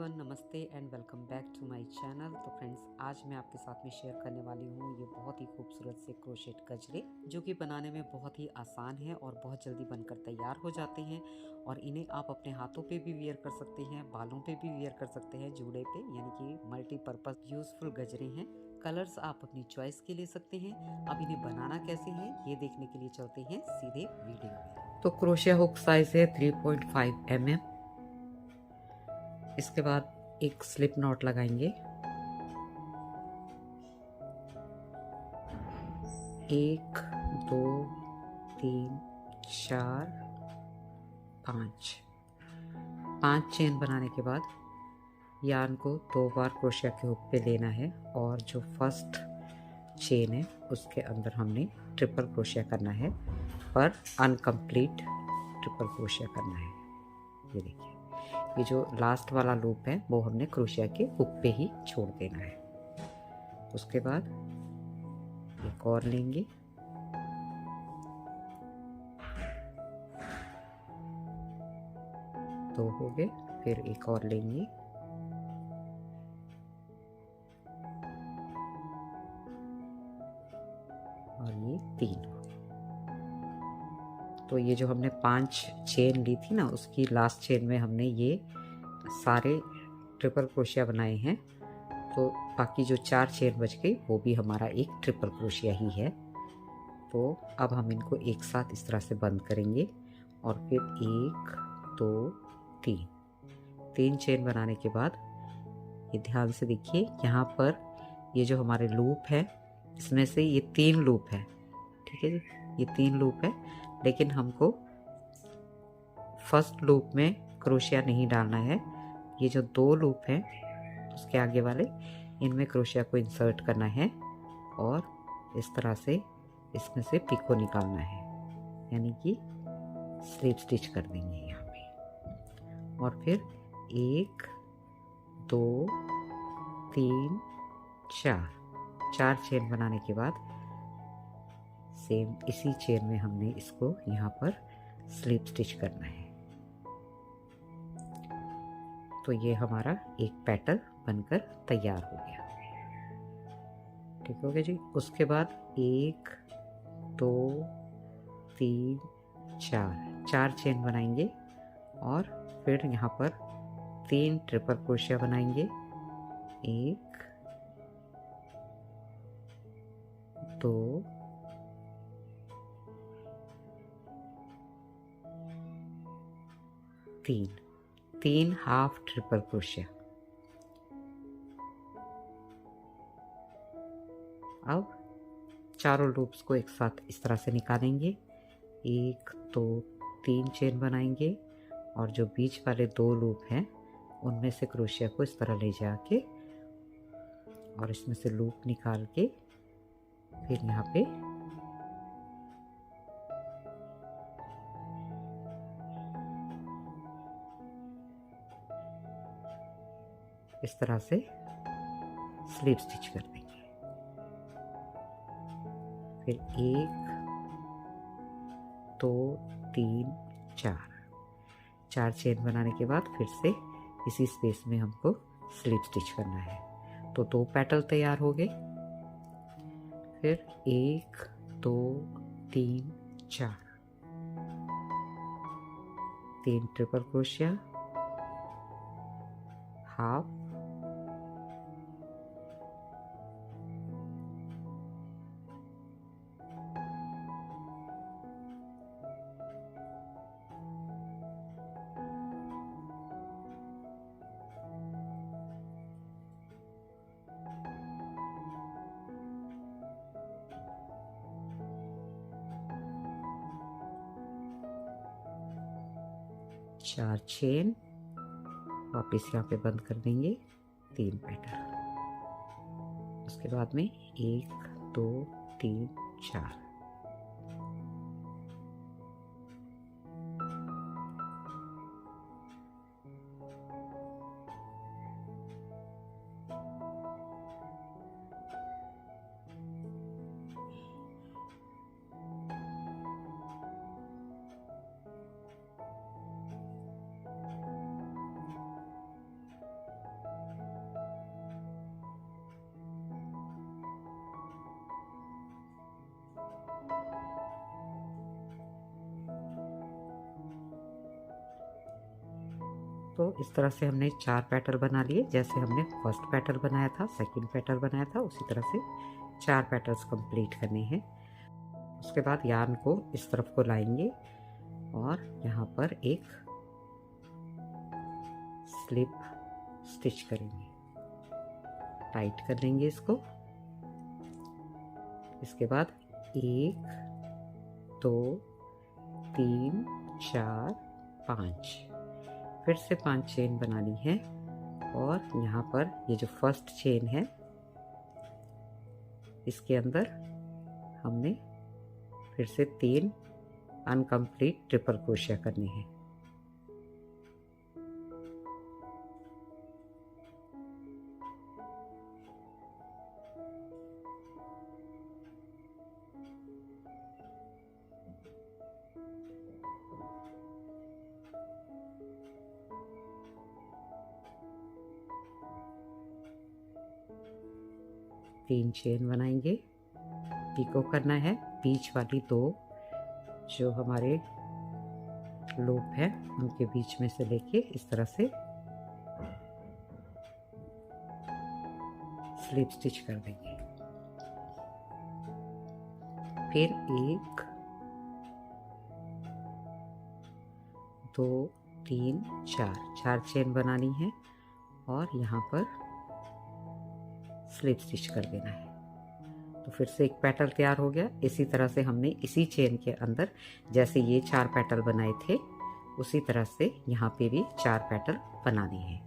नमस्ते and welcome back to my channel. तो friends, आज मैं आपके साथ में शेयर करने वाली हूँ ये बहुत ही खूबसूरत से क्रोशेट गजरे, जो कि बनाने में बहुत ही आसान है और बहुत जल्दी बनकर तैयार हो जाते हैं। और इन्हें आप अपने हाथों पे भी वियर कर सकते हैं, बालों पे भी वियर कर सकते हैं, जूड़े पे, यानी कि मल्टीपर्पज यूजफुल गजरे हैं। कलर्स आप अपनी चॉइस के ले सकते हैं। अब इन्हें बनाना कैसे है ये देखने के लिए चलते हैं सीधे वीडियो में। तो क्रोशिया हुक साइज है 3.5 mm। इसके बाद एक स्लिप नॉट लगाएंगे, 1 2 3 4 5 चेन बनाने के बाद यार्न को 2 बार क्रोशिया के हुक पे लेना है और जो फर्स्ट चेन है उसके अंदर हमने ट्रिपल क्रोशिया करना है, पर अनकम्प्लीट ट्रिपल क्रोशिया करना है। ये देखिए, ये जो लास्ट वाला लूप है वो हमने क्रोशिया के हुक पे ही छोड़ देना है। उसके बाद एक और लेंगे, दो हो गए, फिर एक और लेंगे, और ये 3। तो ये जो हमने 5 चेन ली थी ना, उसकी लास्ट चेन में हमने ये सारे ट्रिपल क्रोशिया बनाए हैं। तो बाकी जो 4 चेन बच गई वो भी हमारा एक ट्रिपल क्रोशिया ही है। तो अब हम इनको एक साथ इस तरह से बंद करेंगे और फिर 1 2 3 चेन बनाने के बाद ये ध्यान से देखिए, यहाँ पर ये जो हमारे लूप है इसमें से ये 3 लूप है, ठीक है जी, ये 3 लूप है। लेकिन हमको फर्स्ट लूप में क्रोशिया नहीं डालना है। ये जो 2 लूप हैं उसके आगे वाले, इनमें क्रोशिया को इंसर्ट करना है और इस तरह से इसमें से पिको निकालना है, यानी कि स्लिप स्टिच कर देंगे यहाँ पे। और फिर 1 2 3 4 चेन बनाने के बाद सेम इसी चेन में हमने इसको यहाँ पर स्लिप स्टिच करना है। तो ये हमारा एक पैटर्न बनकर तैयार हो गया, ठीक हो गया जी। उसके बाद 1 2 3 4 चेन बनाएंगे और फिर यहाँ पर 3 ट्रिपल क्रोशिया बनाएंगे, 1 2 3 हाफ ट्रिपल क्रोशिया। अब चारों लूप्स को एक साथ इस तरह से निकालेंगे, 1 2 3 चेन बनाएंगे और जो बीच वाले 2 लूप हैं उनमें से क्रोशिया को इस तरह ले जाके और इसमें से लूप निकाल के फिर यहाँ पे इस तरह से स्लिप स्टिच कर देंगे। फिर 1 2 3 4 चेन बनाने के बाद फिर से इसी स्पेस में हमको स्लिप स्टिच करना है। तो 2 पेटल तैयार हो गए। फिर 1 2 3 4 ट्रिपल क्रोशिया, हाफ, चार चेन वापस यहाँ पे बंद कर देंगे 3 पेटल। उसके बाद में 1 2 3 4। तो इस तरह से हमने 4 पेटल बना लिए। जैसे हमने फर्स्ट पेटल बनाया था, सेकंड पेटल बनाया था, उसी तरह से 4 पेटल्स कंप्लीट करने हैं। उसके बाद यार्न को इस तरफ को लाएंगे और यहाँ पर एक स्लिप स्टिच करेंगे, टाइट कर लेंगे इसको। इसके बाद 1 2 3 4 5 फिर से 5 चेन बनानी है और यहाँ पर ये जो फर्स्ट चेन है इसके अंदर हमने फिर से 3 अनकम्प्लीट ट्रिपल क्रोशिया करने हैं। तीन चेन बनाएंगे, पिको करना है। बीच वाली 2 जो हमारे लूप है उनके बीच में से लेके इस तरह से स्लिप स्टिच कर देंगे। फिर 1 2 3 4 चेन बनानी है और यहाँ पर स्लिप स्टिच कर देना है। तो फिर से एक पेटल तैयार हो गया। इसी तरह से हमने इसी चेन के अंदर जैसे ये 4 पेटल बनाए थे उसी तरह से यहाँ पे भी 4 पेटल बनाने हैं।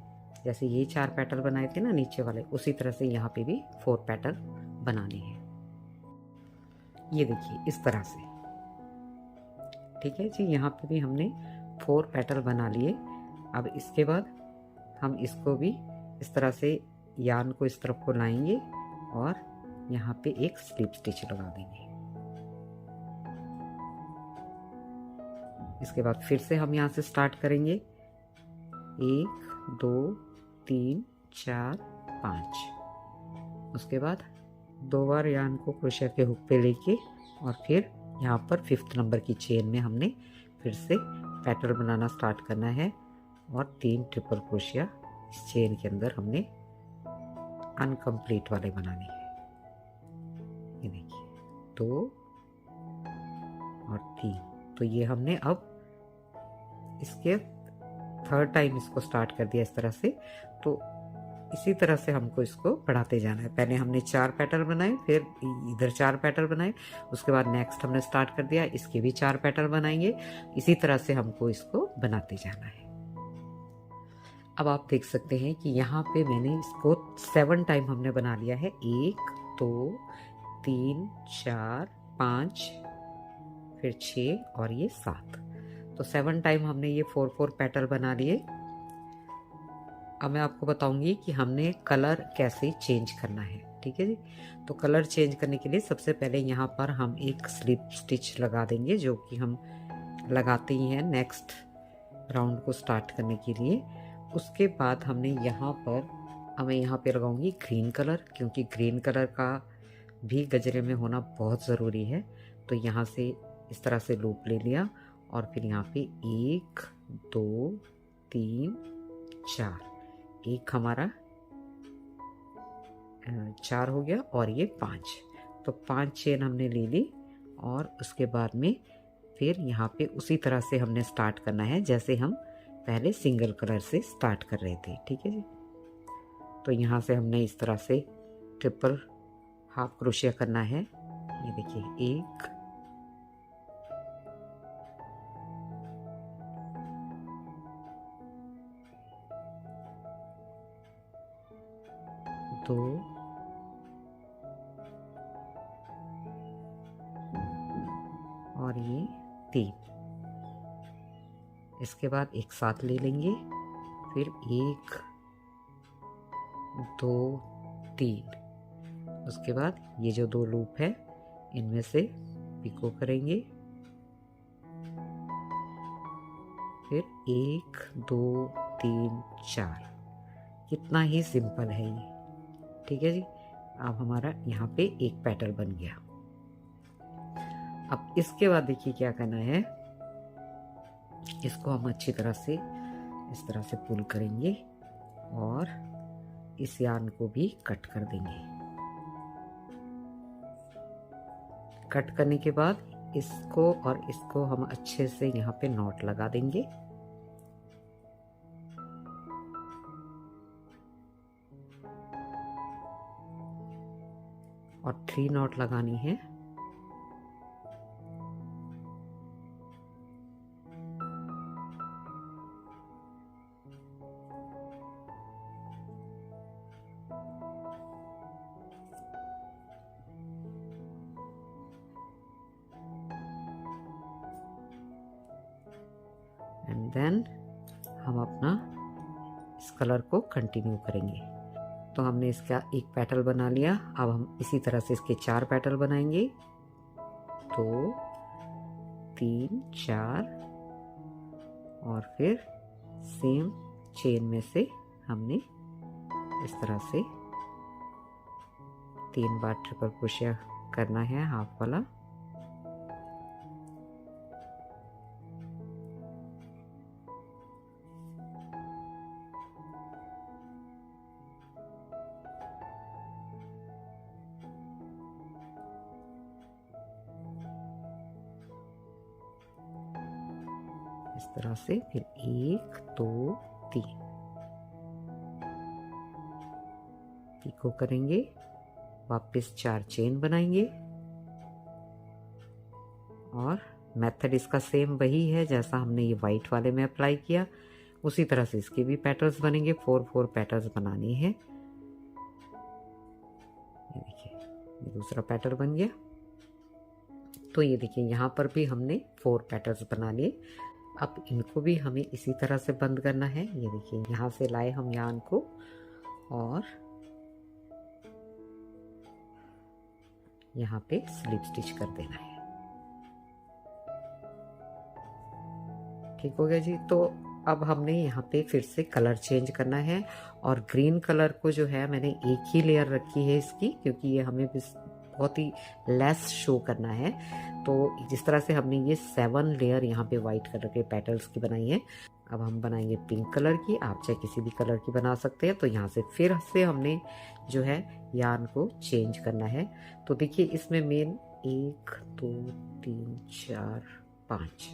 जैसे ये 4 पेटल बनाए थे ना नीचे वाले, उसी तरह से यहाँ पे भी 4 पेटल बनाने हैं। ये देखिए इस तरह से, ठीक है जी। यहाँ पे भी हमने 4 पेटल बना लिए। अब इसके बाद हम इसको भी इस तरह से यार्न को इस तरफ को लाएंगे और यहाँ पे एक स्लिप स्टिच लगा देंगे। इसके बाद फिर से हम यहाँ से स्टार्ट करेंगे। 1 2 3 4 5। उसके बाद 2 बार यार्न को क्रोशिया के हुक पे लेके और फिर यहाँ पर 5th नंबर की चेन में हमने फिर से पेटल बनाना स्टार्ट करना है और 3 ट्रिपल क्रोशिया इस चेन के अंदर हमने अनकम्प्लीट वाले बनाने हैं। ये देखिए 2 और 3। तो ये हमने अब इसके 3rd टाइम इसको स्टार्ट कर दिया इस तरह से। तो इसी तरह से हमको इसको बढ़ाते जाना है। पहले हमने 4 पेटल बनाए, फिर इधर 4 पेटल बनाए, उसके बाद नेक्स्ट हमने स्टार्ट कर दिया, इसके भी 4 पेटल बनाएंगे। इसी तरह से हमको इसको बनाते जाना है। अब आप देख सकते हैं कि यहाँ पे मैंने इसको 7 टाइम हमने बना लिया है। 1 2 3 4 5 फिर 6 और ये 7। तो 7 टाइम हमने ये 4 पेटल बना लिए। अब मैं आपको बताऊंगी कि हमने कलर कैसे चेंज करना है, ठीक है जी। तो कलर चेंज करने के लिए सबसे पहले यहाँ पर हम एक स्लिप स्टिच लगा देंगे, जो कि हम लगाते ही हैं नेक्स्ट राउंड को स्टार्ट करने के लिए। उसके बाद हमने यहाँ पर मैं यहाँ पे लगाऊंगी ग्रीन कलर, क्योंकि ग्रीन कलर का भी गजरे में होना बहुत ज़रूरी है। तो यहाँ से इस तरह से लूप ले लिया और फिर यहाँ पे 1 2 3 4, एक हमारा 4 हो गया और ये 5। तो 5 चेन हमने ले ली और उसके बाद में फिर यहाँ पे उसी तरह से हमने स्टार्ट करना है जैसे हम पहले सिंगल कलर से स्टार्ट कर रहे थे, ठीक है जी। तो यहाँ से हमने इस तरह से ट्रिपल हाफ क्रोशिया करना है। ये देखिए 1 2 2 और ये 3। इसके बाद एक साथ ले लेंगे, फिर 1 2 3। उसके बाद ये जो 2 लूप है इनमें से पिको करेंगे, फिर 1 2 3 4। कितना ही सिंपल है ये। ठीक है जी। अब हमारा यहाँ पे एक पेटल बन गया। अब इसके बाद देखिए क्या करना है, इसको हम अच्छी तरह से इस तरह से पुल करेंगे और इस यार्न को भी कट कर देंगे। कट करने के बाद इसको और इसको हम अच्छे से यहाँ पे नॉट लगा देंगे। और 3 नॉट लगानी है। एंड देन हम अपना इस कलर को कंटिन्यू करेंगे। तो हमने इसका एक पेटल बना लिया। अब हम इसी तरह से इसके 4 पेटल बनाएंगे। 2 3 4 और फिर सेम चेन में से हमने इस तरह से 3 बार ट्रिपल क्रोशिया करना है, हाफ वाला। इस तरह से फिर 1 2 3 पिको करेंगे, वापस 4 चेन बनाएंगे और मेथड इसका सेम वही है जैसा हमने ये वाइट वाले में अप्लाई किया। उसी तरह से इसके भी पैटर्न्स बनेंगे। 4 पैटर्न्स बनानी है। ये देखिए ये दूसरा पैटर्न बन गया। तो ये देखिए यहाँ पर भी हमने 4 पैटर्न्स बना लिए। अब इनको भी हमें इसी तरह से बंद करना है। ये देखिए यहाँ से लाए हम यार्न को और यहाँ पे स्लिप स्टिच कर देना है। ठीक हो गया जी। तो अब हमने यहाँ पे फिर से कलर चेंज करना है और ग्रीन कलर को जो है मैंने एक ही लेयर रखी है इसकी, क्योंकि ये हमें बहुत ही लेस शो करना है। तो जिस तरह से हमने ये 7 लेयर यहाँ पे व्हाइट कलर के पेटल्स की बनाई है, अब हम बनाएंगे पिंक कलर की। आप चाहे किसी भी कलर की बना सकते हैं। तो यहाँ से फिर से हमने जो है यार्न को चेंज करना है। तो देखिए इसमें मेन 1 2 3 4 5।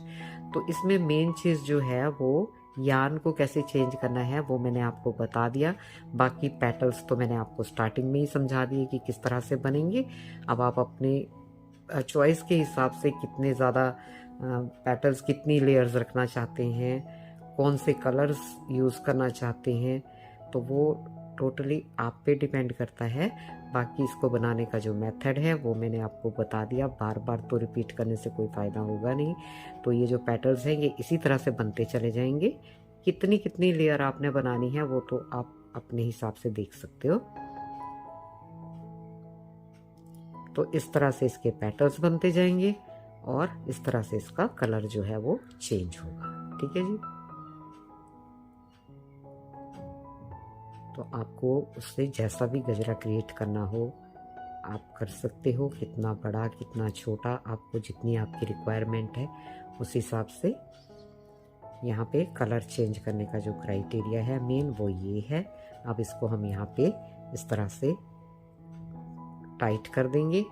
तो इसमें मेन चीज़ जो है वो यार्न को कैसे चेंज करना है वो मैंने आपको बता दिया। बाकी पेटल्स तो मैंने आपको स्टार्टिंग में ही समझा दिए कि किस तरह से बनेंगे। अब आप अपने चॉइस के हिसाब से कितने ज़्यादा पेटल्स, कितनी लेयर्स रखना चाहते हैं, कौन से कलर्स यूज़ करना चाहते हैं, तो वो टोटली आप पे डिपेंड करता है। बाकी इसको बनाने का जो मेथड है वो मैंने आपको बता दिया। बार बार तो रिपीट करने से कोई फ़ायदा होगा नहीं। तो ये जो पेटल्स हैं ये इसी तरह से बनते चले जाएंगे। कितनी कितनी लेयर आपने बनानी है वो तो आप अपने हिसाब से देख सकते हो। तो इस तरह से इसके पेटल्स बनते जाएंगे और इस तरह से इसका कलर जो है वो चेंज होगा। ठीक है जी। तो आपको उससे जैसा भी गजरा क्रिएट करना हो आप कर सकते हो। कितना बड़ा कितना छोटा, आपको जितनी आपकी रिक्वायरमेंट है उस हिसाब से। यहाँ पे कलर चेंज करने का जो क्राइटेरिया है मेन वो ये है। अब इसको हम यहाँ पे इस तरह से टाइट कर देंगे।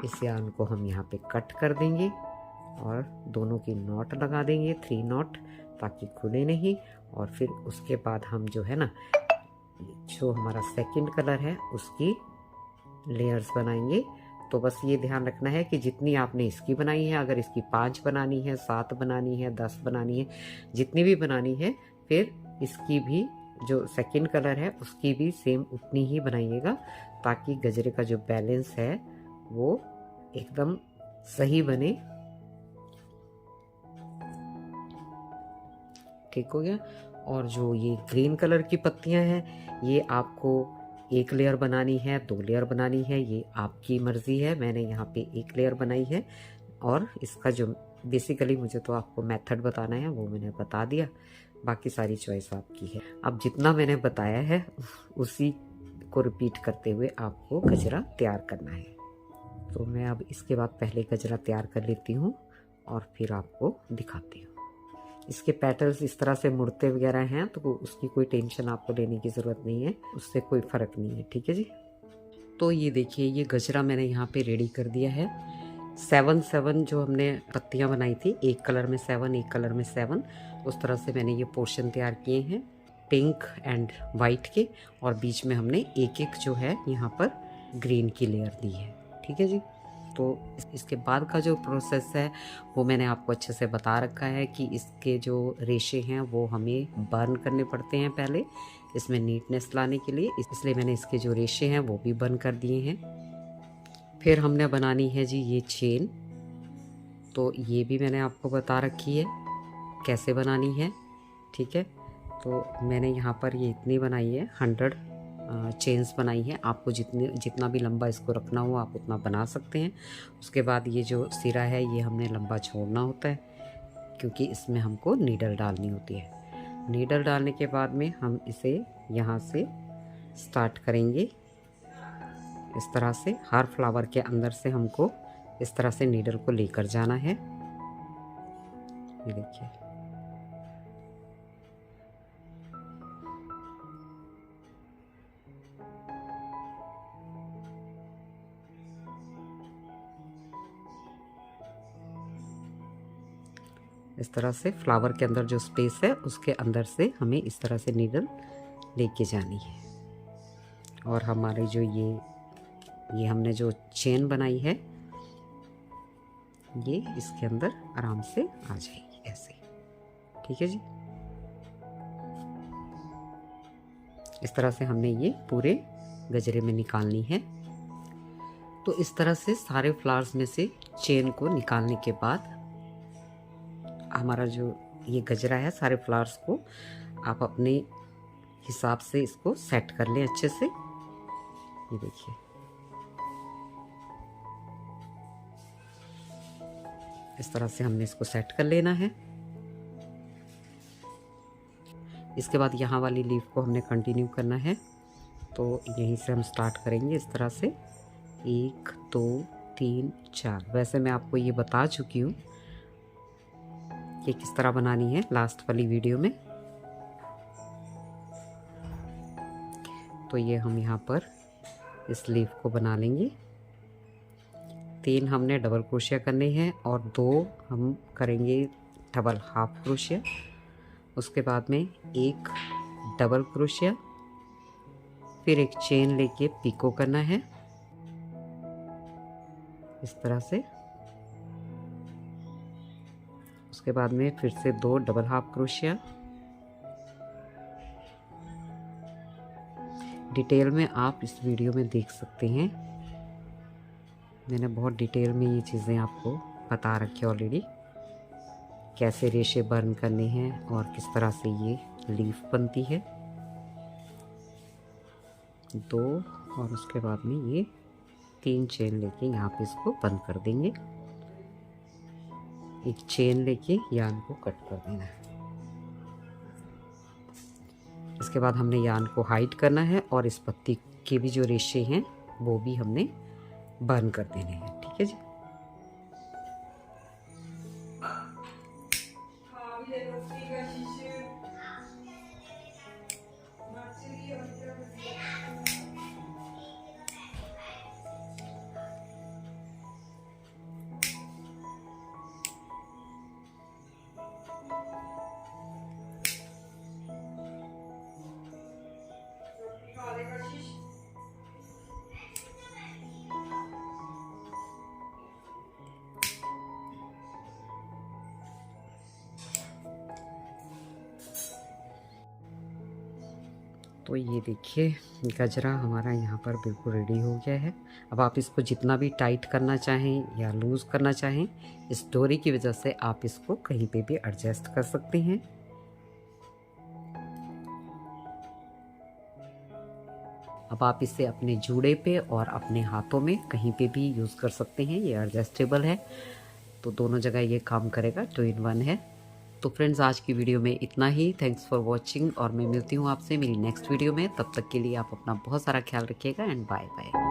इस यार्न को हम यहाँ पे कट कर देंगे और दोनों की नॉट लगा देंगे, 3 नॉट, ताकि खुले नहीं। और फिर उसके बाद हम जो है ना, जो हमारा सेकंड कलर है उसकी लेयर्स बनाएंगे। तो बस ये ध्यान रखना है कि जितनी आपने इसकी बनाई है, अगर इसकी 5 बनानी है, 7 बनानी है, 10 बनानी है, जितनी भी बनानी है, फिर इसकी भी जो सेकंड कलर है उसकी भी सेम उतनी ही बनाइएगा, ताकि गजरे का जो बैलेंस है वो एकदम सही बने। ठीक हो गया। और जो ये ग्रीन कलर की पत्तियां हैं, ये आपको एक लेयर बनानी है, 2 लेयर बनानी है, ये आपकी मर्जी है। मैंने यहाँ पे एक लेयर बनाई है। और इसका जो बेसिकली मुझे तो आपको मेथड बताना है वो मैंने बता दिया, बाकी सारी चॉइस आपकी है। अब जितना मैंने बताया है उसी को रिपीट करते हुए आपको गजरा तैयार करना है। तो मैं अब इसके बाद पहले गजरा तैयार कर लेती हूँ और फिर आपको दिखाती हूँ। इसके पेटल्स इस तरह से मुड़ते वगैरह हैं, तो उसकी कोई टेंशन आपको लेने की ज़रूरत नहीं है, उससे कोई फ़र्क नहीं है। ठीक है जी। तो ये देखिए, ये गजरा मैंने यहाँ पे रेडी कर दिया है। 7 जो हमने पत्तियाँ बनाई थी, एक कलर में 7, एक कलर में 7, उस तरह से मैंने ये पोर्शन तैयार किए हैं, पिंक एंड वाइट के। और बीच में हमने एक एक जो है यहाँ पर ग्रीन की लेयर दी है। ठीक है जी। तो इसके बाद का जो प्रोसेस है वो मैंने आपको अच्छे से बता रखा है कि इसके जो रेशे हैं वो हमें बर्न करने पड़ते हैं पहले, इसमें नीटनेस लाने के लिए। इसलिए मैंने इसके जो रेशे हैं वो भी बर्न कर दिए हैं। फिर हमने बनानी है जी ये चेन, तो ये भी मैंने आपको बता रखी है कैसे बनानी है। ठीक है। तो मैंने यहाँ पर ये इतनी बनाई है, 100 चेन्स बनाई है। आपको जितना भी लंबा इसको रखना हो आप उतना बना सकते हैं। उसके बाद ये जो सिरा है ये हमने लंबा छोड़ना होता है, क्योंकि इसमें हमको नीडल डालनी होती है। नीडल डालने के बाद में हम इसे यहाँ से स्टार्ट करेंगे। इस तरह से हर फ्लावर के अंदर से हमको इस तरह से नीडल को लेकर जाना है। ये देखिए, इस तरह से फ्लावर के अंदर जो स्पेस है उसके अंदर से हमें इस तरह से नीडल लेके जानी है। और हमारी जो ये हमने जो चेन बनाई है ये इसके अंदर आराम से आ जाएगी ऐसे। ठीक है जी। इस तरह से हमने ये पूरे गजरे में निकालनी है। तो इस तरह से सारे फ्लावर्स में से चेन को निकालने के बाद हमारा जो ये गजरा है, सारे फ्लावर्स को आप अपने हिसाब से इसको सेट कर लें अच्छे से। ये देखिए, इस तरह से हमने इसको सेट कर लेना है। इसके बाद यहाँ वाली लीफ को हमने कंटिन्यू करना है, तो यहीं से हम स्टार्ट करेंगे इस तरह से 1 2 3 4। वैसे मैं आपको ये बता चुकी हूँ कि किस तरह बनानी है लास्ट वाली वीडियो में। तो ये हम यहाँ पर इस लीफ को बना लेंगे। 3 हमने डबल क्रोशिया करने हैं और 2 हम करेंगे डबल हाफ क्रोशिया। उसके बाद में एक डबल क्रोशिया, फिर एक चेन लेके पिको करना है इस तरह से। उसके बाद में फिर से 2 डबल हाफ क्रोशिया। डिटेल में आप इस वीडियो में देख सकते हैं, मैंने बहुत डिटेल में ये चीज़ें आपको बता रखी है ऑलरेडी, कैसे रेशे बर्न करने हैं और किस तरह से ये लीफ बनती है। 2 और उसके बाद में ये 3 चेन लेके यहाँ पे इसको बंद कर देंगे। एक चेन लेके यान को कट कर देना है। इसके बाद हमने यान को हाइड करना है और इस पत्ती के भी जो रेशे हैं वो भी हमने बर्न कर देने हैं। ठीक है जी। तो ये देखिए गजरा हमारा यहाँ पर बिल्कुल रेडी हो गया है। अब आप इसको जितना भी टाइट करना चाहें या लूज़ करना चाहें, इस डोरी की वजह से आप इसको कहीं पे भी एडजस्ट कर सकते हैं। अब आप इसे अपने जूड़े पे और अपने हाथों में कहीं पे भी यूज़ कर सकते हैं। ये एडजस्टेबल है तो दोनों जगह ये काम करेगा, 2 in 1 है। तो फ्रेंड्स आज की वीडियो में इतना ही। थैंक्स फॉर वॉचिंग और मैं मिलती हूँ आपसे मेरी नेक्स्ट वीडियो में। तब तक के लिए आप अपना बहुत सारा ख्याल रखिएगा एंड बाय बाय।